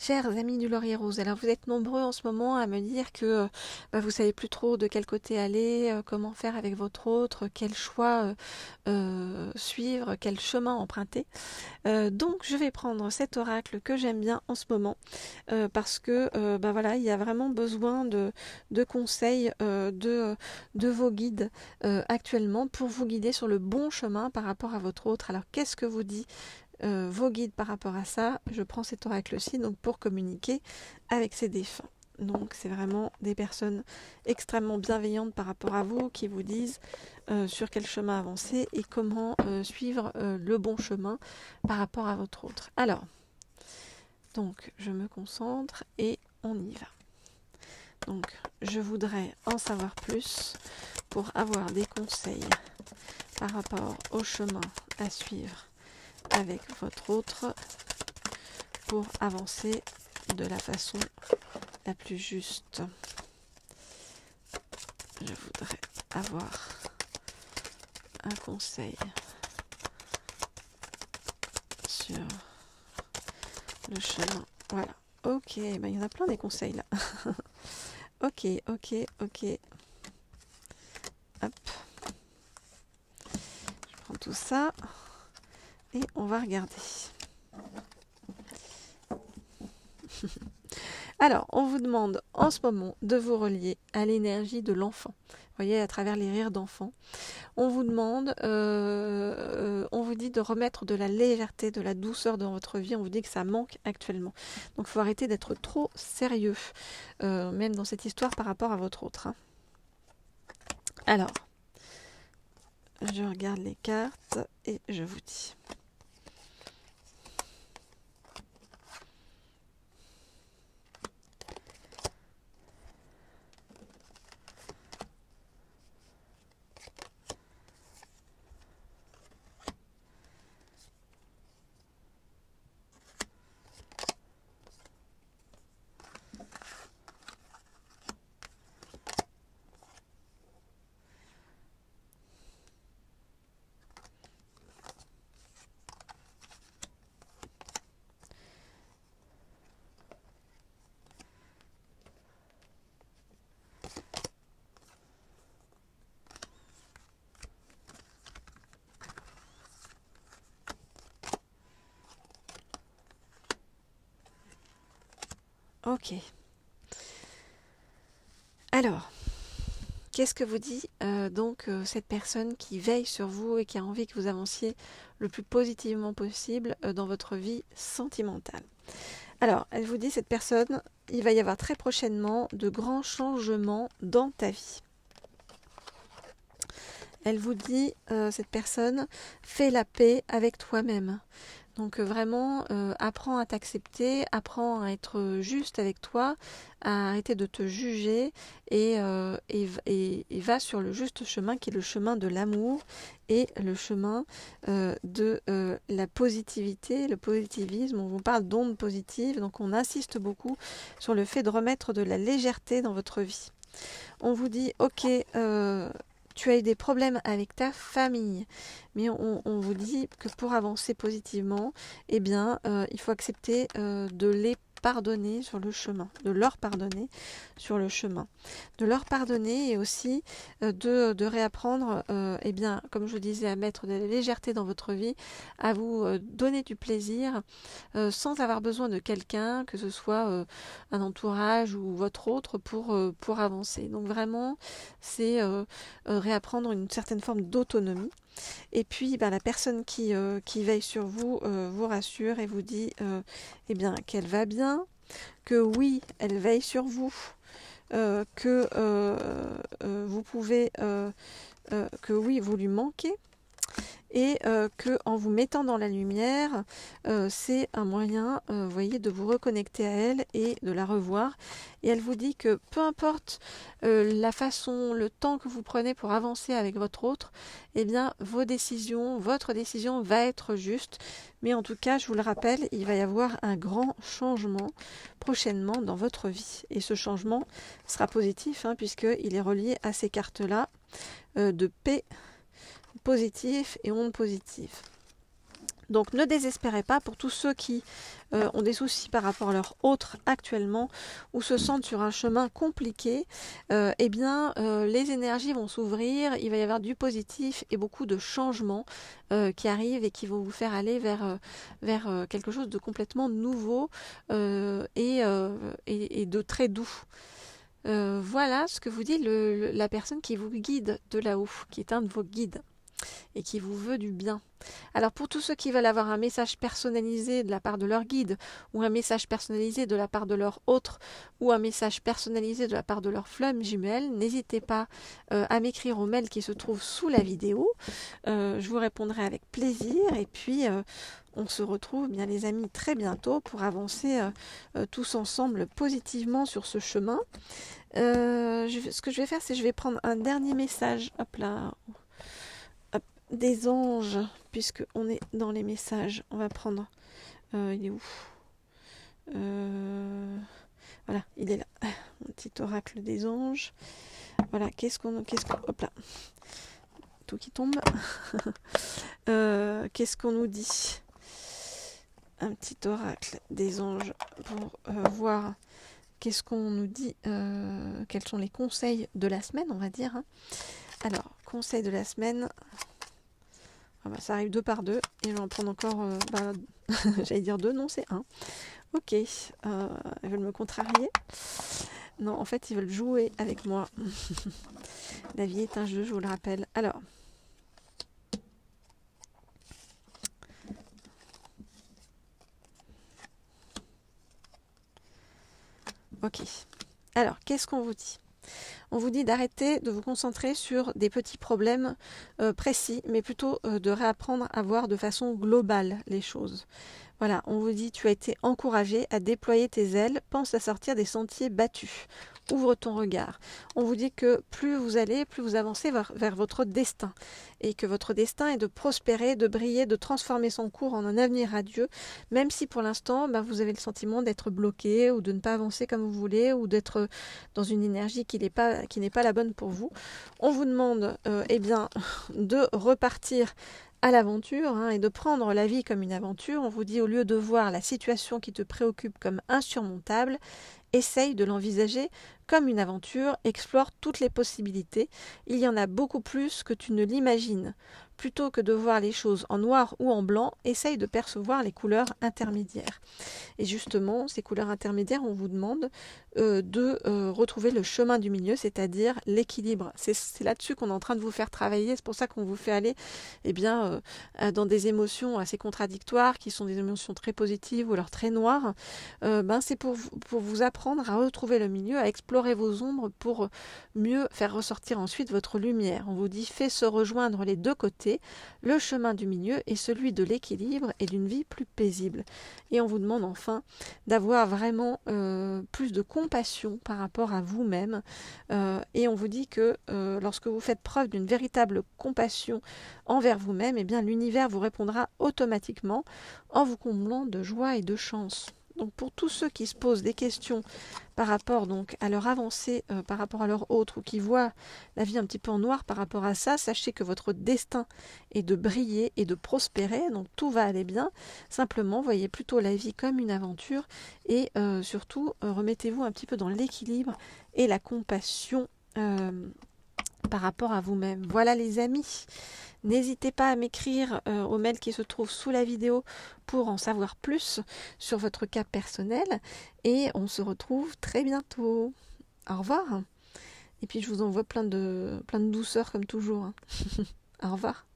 Chers amis du Laurier Rose, alors vous êtes nombreux en ce moment à me dire que vous savez plus trop de quel côté aller, comment faire avec votre autre, quel choix suivre, quel chemin emprunter. Donc je vais prendre cet oracle que j'aime bien en ce moment parce que voilà, il y a vraiment besoin de conseils de vos guides actuellement pour vous guider sur le bon chemin par rapport à votre autre. Alors qu'est-ce que vous dit vos guides par rapport à ça? Je prends cet oracle-ci donc pour communiquer avec ces défunts. Donc c'est vraiment des personnes extrêmement bienveillantes par rapport à vous qui vous disent sur quel chemin avancer et comment suivre le bon chemin par rapport à votre autre. Alors, donc je me concentre et on y va. Donc je voudrais en savoir plus pour avoir des conseils par rapport au chemin à suivre avec votre autre pour avancer de la façon la plus juste. Je voudrais avoir un conseil sur le chemin. Voilà. Ok, il y en a plein des conseils là. Ok. Hop. Je prends tout ça et on va regarder. Alors, on vous demande en ce moment de vous relier à l'énergie de l'enfant. Vous voyez, à travers les rires d'enfants. On vous demande, on vous dit de remettre de la légèreté, de la douceur dans votre vie. On vous dit que ça manque actuellement. Donc, il faut arrêter d'être trop sérieux, même dans cette histoire par rapport à votre autre. Hein. Alors, je regarde les cartes et je vous dis. Ok. Alors, qu'est-ce que vous dit cette personne qui veille sur vous et qui a envie que vous avanciez le plus positivement possible dans votre vie sentimentale? Alors, elle vous dit, cette personne, il va y avoir très prochainement de grands changements dans ta vie. Elle vous dit, cette personne, fais la paix avec toi-même. Donc vraiment, apprends à t'accepter, apprends à être juste avec toi, à arrêter de te juger et va sur le juste chemin qui est le chemin de l'amour et le chemin de la positivité, le positivisme. On vous parle d'ondes positives, donc on insiste beaucoup sur le fait de remettre de la légèreté dans votre vie. On vous dit, ok, tu as eu des problèmes avec ta famille, mais on vous dit que pour avancer positivement, eh bien, il faut accepter de les pardonner sur le chemin, de leur pardonner sur le chemin, de leur pardonner et aussi de réapprendre, eh bien, comme je vous disais, à mettre de la légèreté dans votre vie, à vous donner du plaisir sans avoir besoin de quelqu'un, que ce soit un entourage ou votre autre, pour avancer. Donc vraiment, c'est réapprendre une certaine forme d'autonomie. Et puis la personne qui veille sur vous vous rassure et vous dit eh bien qu'elle va bien, que oui, elle veille sur vous, que vous pouvez, que oui, vous lui manquez. Et que en vous mettant dans la lumière, c'est un moyen, voyez, de vous reconnecter à elle et de la revoir. Et elle vous dit que peu importe la façon, le temps que vous prenez pour avancer avec votre autre, eh bien votre décision va être juste. Mais en tout cas, je vous le rappelle, il va y avoir un grand changement prochainement dans votre vie. Et ce changement sera positif, puisqu'il est relié à ces cartes-là de paix positif et ondes positives. Donc ne désespérez pas pour tous ceux qui ont des soucis par rapport à leur autre actuellement ou se sentent sur un chemin compliqué. Les énergies vont s'ouvrir, il va y avoir du positif et beaucoup de changements qui arrivent et qui vont vous faire aller vers quelque chose de complètement nouveau et de très doux. Voilà ce que vous dit la personne qui vous guide de là-haut, qui est un de vos guides et qui vous veut du bien. Alors pour tous ceux qui veulent avoir un message personnalisé de la part de leur guide, ou un message personnalisé de la part de leur autre, ou un message personnalisé de la part de leur flamme jumelle, n'hésitez pas à m'écrire au mail qui se trouve sous la vidéo. Je vous répondrai avec plaisir et puis on se retrouve bien les amis très bientôt pour avancer tous ensemble positivement sur ce chemin. Ce que je vais faire, c'est que je vais prendre un dernier message. Hop là. Des anges, puisque on est dans les messages. On va prendre. Il est où Voilà, il est là. Mon petit oracle des anges. Voilà, hop là. Tout qui tombe. Qu'est-ce qu'on nous dit? Un petit oracle des anges pour voir qu'est-ce qu'on nous dit, quels sont les conseils de la semaine, on va dire. Alors, conseils de la semaine. Ça arrive 2 par 2 et je vais en prendre encore, j'allais dire 2, non c'est 1. Ok, ils veulent me contrarier. Non, en fait ils veulent jouer avec moi. La vie est un jeu, je vous le rappelle. Alors, ok. Alors, qu'est-ce qu'on vous dit ? On vous dit d'arrêter de vous concentrer sur des petits problèmes précis, mais plutôt de réapprendre à voir de façon globale les choses. Voilà, on vous dit tu as été encouragé à déployer tes ailes, pense à sortir des sentiers battus. Ouvre ton regard. On vous dit que plus vous allez, plus vous avancez vers votre destin. Et que votre destin est de prospérer, de briller, de transformer son cours en un avenir radieux, même si pour l'instant, vous avez le sentiment d'être bloqué ou de ne pas avancer comme vous voulez ou d'être dans une énergie qui n'est pas la bonne pour vous. On vous demande de repartir à l'aventure et de prendre la vie comme une aventure. On vous dit au lieu de voir la situation qui te préoccupe comme insurmontable, essaye de l'envisager comme une aventure, explore toutes les possibilités. Il y en a beaucoup plus que tu ne l'imagines. Plutôt que de voir les choses en noir ou en blanc, essaye de percevoir les couleurs intermédiaires. Et justement, ces couleurs intermédiaires, on vous demande de retrouver le chemin du milieu, c'est-à-dire l'équilibre. C'est là-dessus qu'on est en train de vous faire travailler. C'est pour ça qu'on vous fait aller dans des émotions assez contradictoires, qui sont des émotions très positives ou alors très noires. C'est pour vous apprendre à retrouver le milieu, à explorer vos ombres pour mieux faire ressortir ensuite votre lumière. On vous dit fais se rejoindre les deux côtés, le chemin du milieu et celui de l'équilibre et d'une vie plus paisible. Et on vous demande enfin d'avoir vraiment plus de compassion par rapport à vous-même. Et on vous dit que lorsque vous faites preuve d'une véritable compassion envers vous-même, l'univers vous répondra automatiquement en vous comblant de joie et de chance. Donc pour tous ceux qui se posent des questions par rapport à leur avancée, par rapport à leur autre, ou qui voient la vie un petit peu en noir par rapport à ça, sachez que votre destin est de briller et de prospérer, donc tout va aller bien. Simplement, voyez plutôt la vie comme une aventure et surtout, remettez-vous un petit peu dans l'équilibre et la compassion par rapport à vous-même. Voilà les amis. N'hésitez pas à m'écrire au mail qui se trouve sous la vidéo pour en savoir plus sur votre cas personnel et on se retrouve très bientôt. Au revoir. Et puis je vous envoie plein de douceur comme toujours. Au revoir.